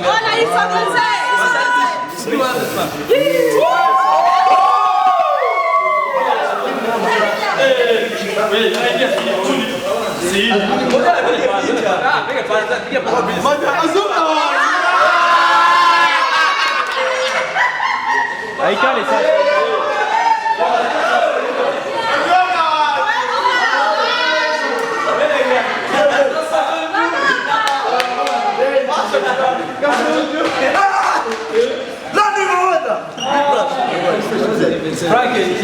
Olha isso, Aí, cara, Frank, ele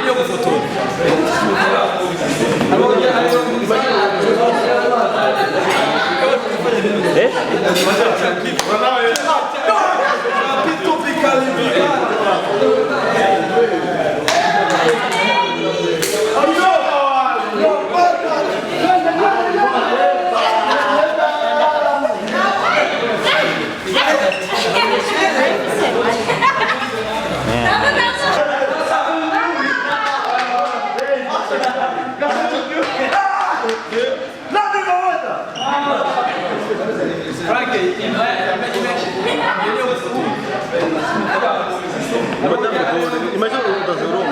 é o futuro. Imagina o GASORE.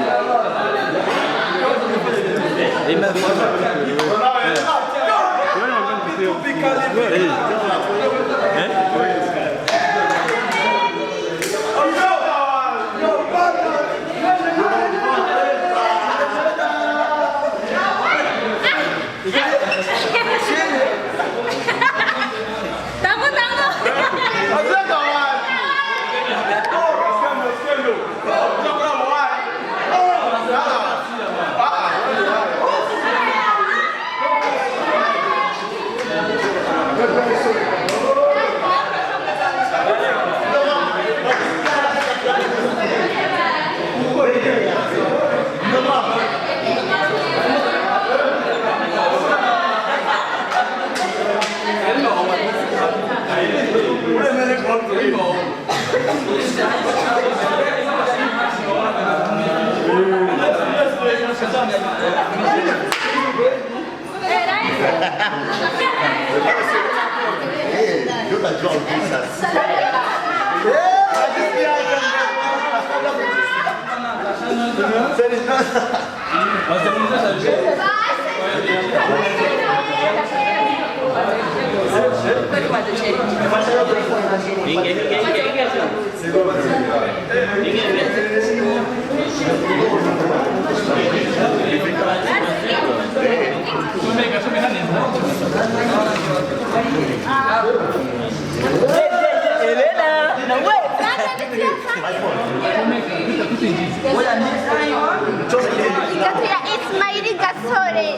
Ismaili GASORE.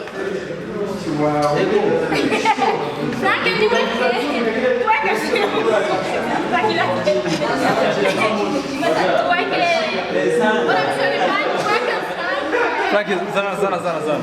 Frank, eu digo Frank, zana. Amor.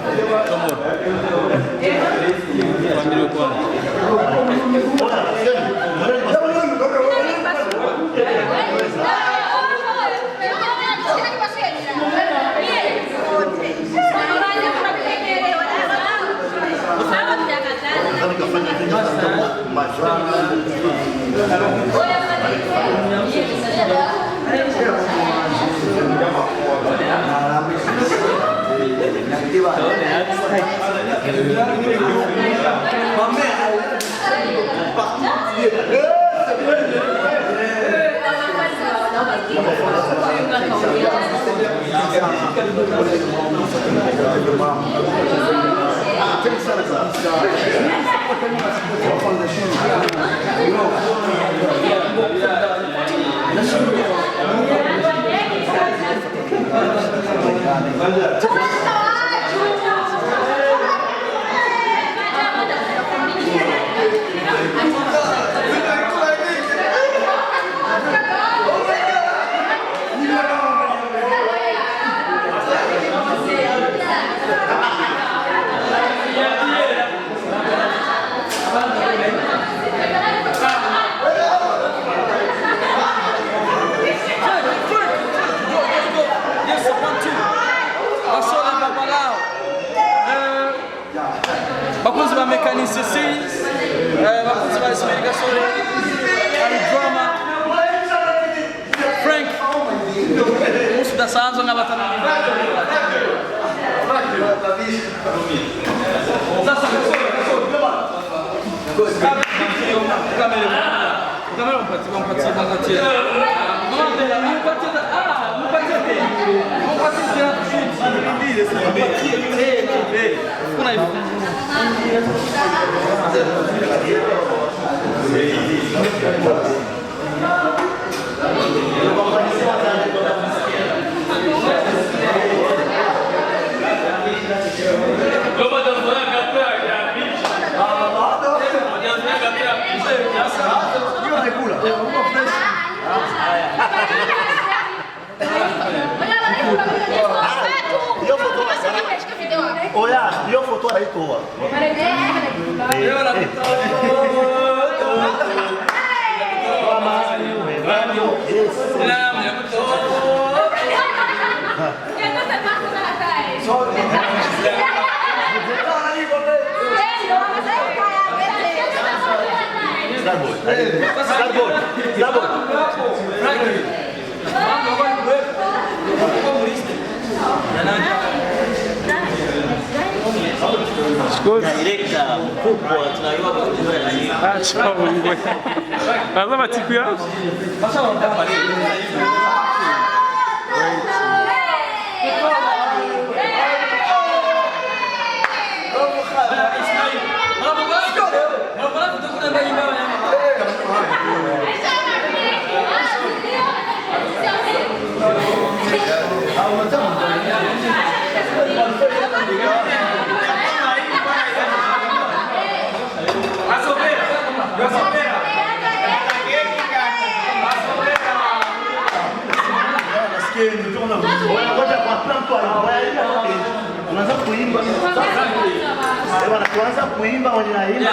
Família bakunzi ba Mekanisye series, bakunzi ba Ismail Gasore, drama Frank, musu dasanzwe n'abatana. Olha, eu foto aí tua. Directa, mkubwa, tunayua kwa Acha wiwe. Baza batikuya. Tuanza kuimba wanaimba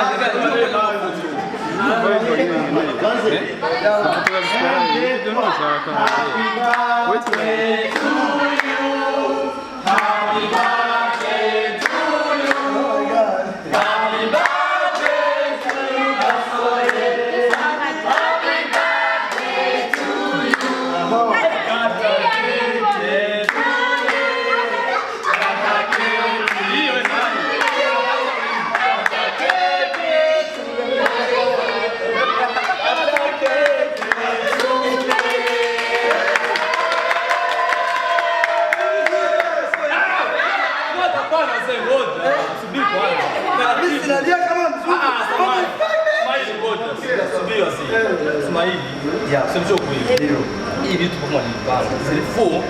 hii vitu kwa mwanipanga zilifu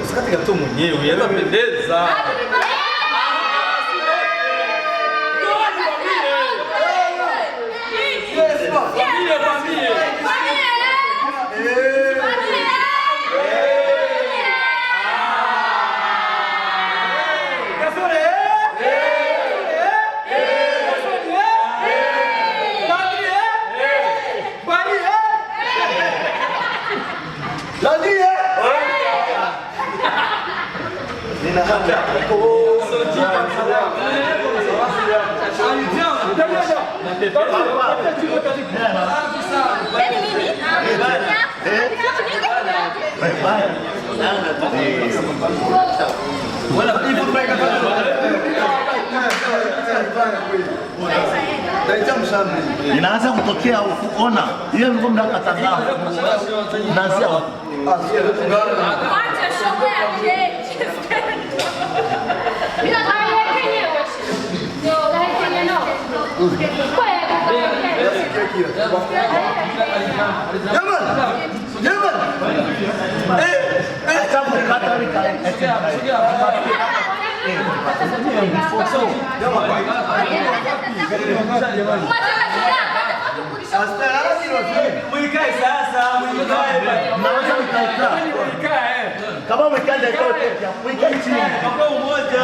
usikate gato mwenyewe yanapendeza. inaanza kutokea kuona hiyo ndio mnakatangaza naanzia wapi? Kama umekaja kote wiki chini kwa umoja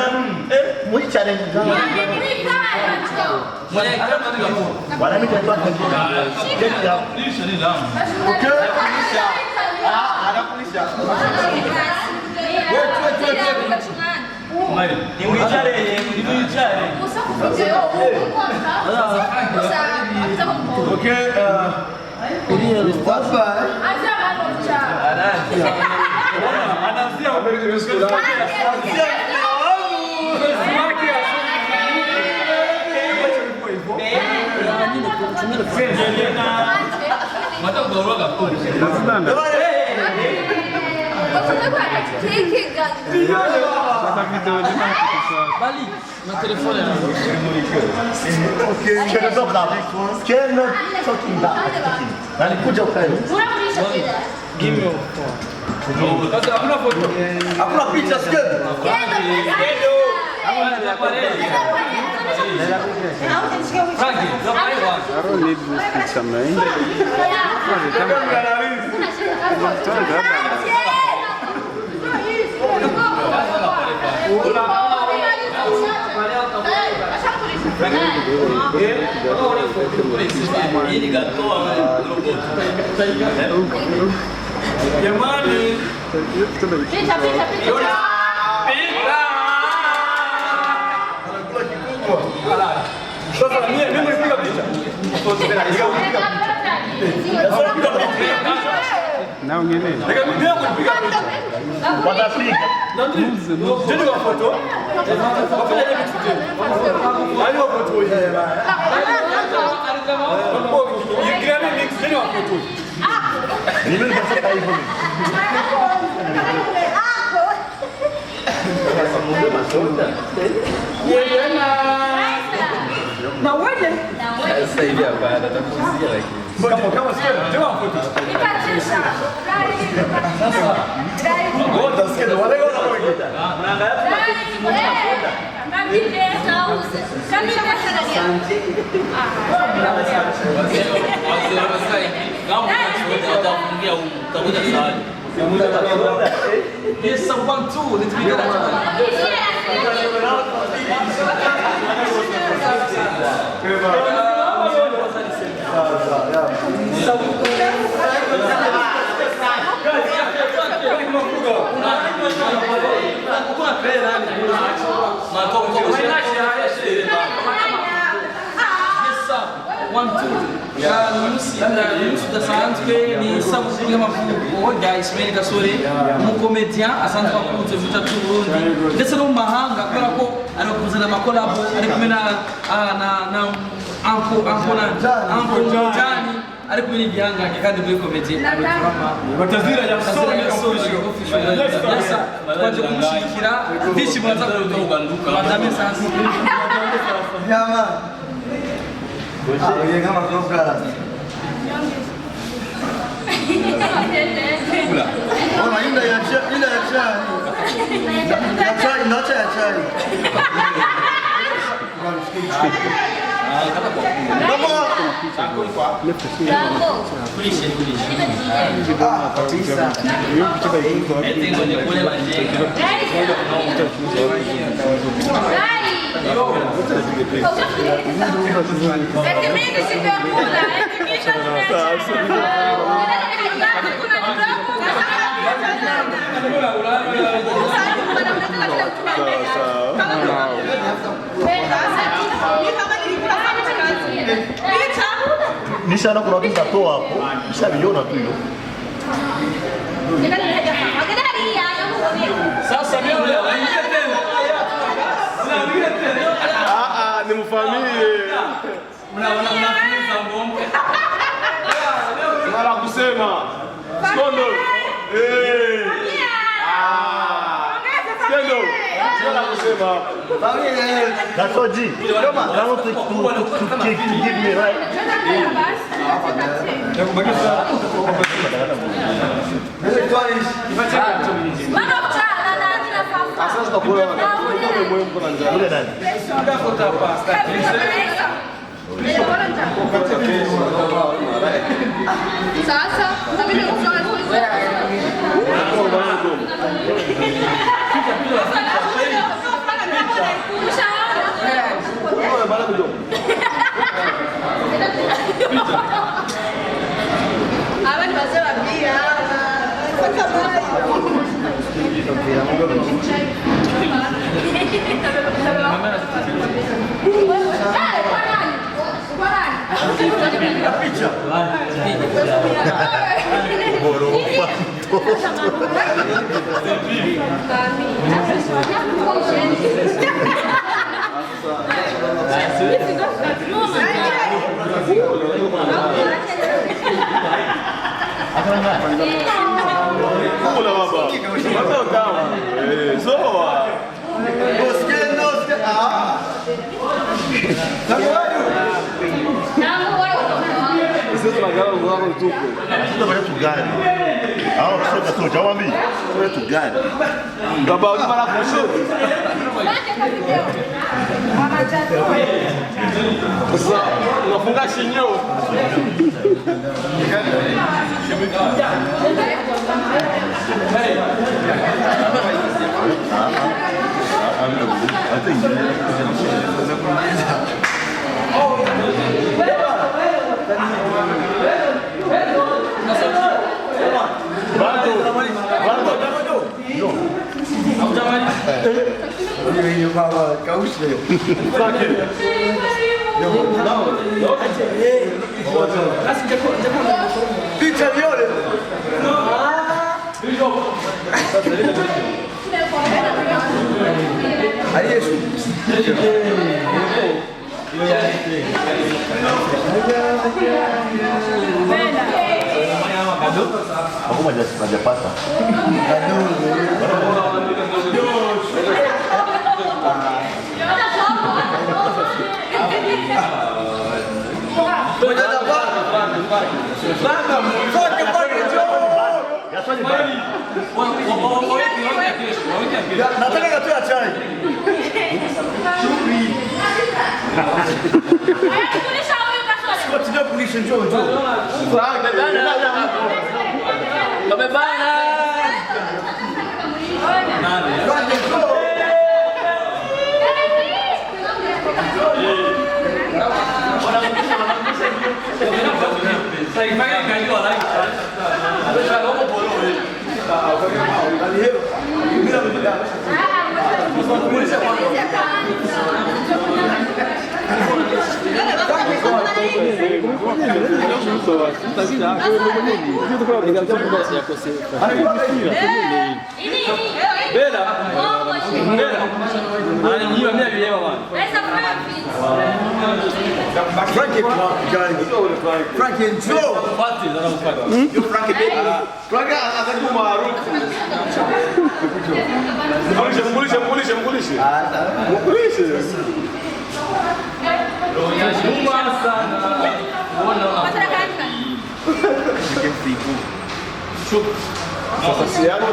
mwi challenge zangu wala mimi ndio anakulisha ni damu anakulisha wewe Hai, ni mwichare, ni mwichare. Okay, anazia hakuna picha skendo. Frank, I don't need this picture, man. jamani. Picha. Sasa mimi nipiga picha. Now ngene. Ndio mimi kupiga picha. Watapiga. Ndio wa foto. Wafanya nini kitu? Hayo foto hiyo. Yigirani mix ndio wa foto. Mimi nimesema hivyo. Na wewe? Sasa hivi hapa atakuzia lakini. Kama sio ndio wa foto. Sasa. Ngoja sikia wale wanaoingia. Munsi dasanzwe ni sabukuru y'amavuko ya Ismail Gasore, umukomedian asanzwe akunze vuta Burundi ndetse no mu mahanga kubera ko ari kuzana amakolabo ari kumwe na Anko Jani ari kumwe n'ibyangange kandi muri komedi batazira ya social kwaje kumushyigikira ndishimanza kuruganduka madame sansi Yama. Yeye kama program. Ona inda ya chai. Ya chai. Nisha na kuna watu tatoa hapo. Nishaviona tu hiyo. Sasa leo aingie tena. Ni mfamilie. Mnafunza mbongo. Mara kusema. Skondo. Skondo. Mara kusema. That's all G. Come on. I don't think to give me right. Sasa tutakula moyo mko na njaa. Yule nani? Sasa, na mimi Pula baba. Mata utamu. Zoa. Sisi tunagawa ngao tuko. Sasa bado tugani. Hao sio kato jawambi. Sio tugani. Baba unapala kushoto. Sasa unafunga shinyo. Aku majapata. Nataka katoa chai. Continua pulisha njoo. Frank, Kabebana. Frank njoo. Frank baby. Frank atakuwa maarufu. mkulishe. Sasa si yako.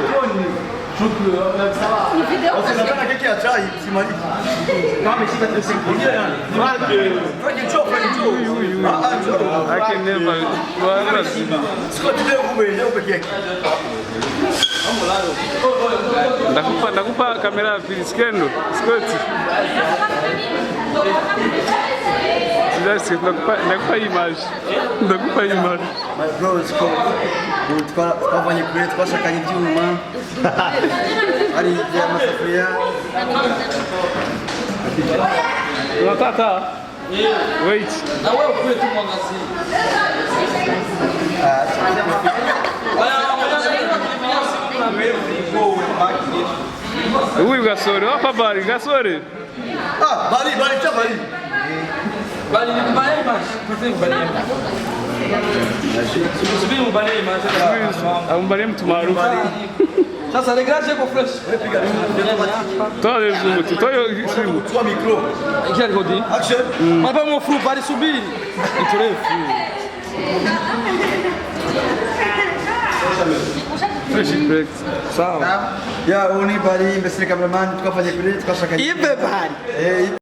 Unataka keki ya chai simalizi. Kama ameshika 3 sekunde yani. Frank njoo. I can never. Siko leo kumbe peke yake. Ndakupa kamera ya pili skendo. Skoti. Ndakupa image. My bro is cool. Tukafanya kule tukashakanya juma. Ali ya masafuria. Unataka? Wait. Na wewe kule tu mwangazini. Huyu Gasore, wapa bari, Gasore. Bali. Bali ni mbaya image. Kusema bali image. Subiri mbaya image. Ambaye mtu maarufu. Sasa regrage yako fresh. Toa hiyo zoom, toa hiyo simu. Toa micro. Ingia rekodi. Action. Mapa mfu bali subiri. Iturefu. Fresh effect. Sawa. Ya uni bali mbesile cameraman tukafanya kule tukashakanya. Ipe bali. Ipe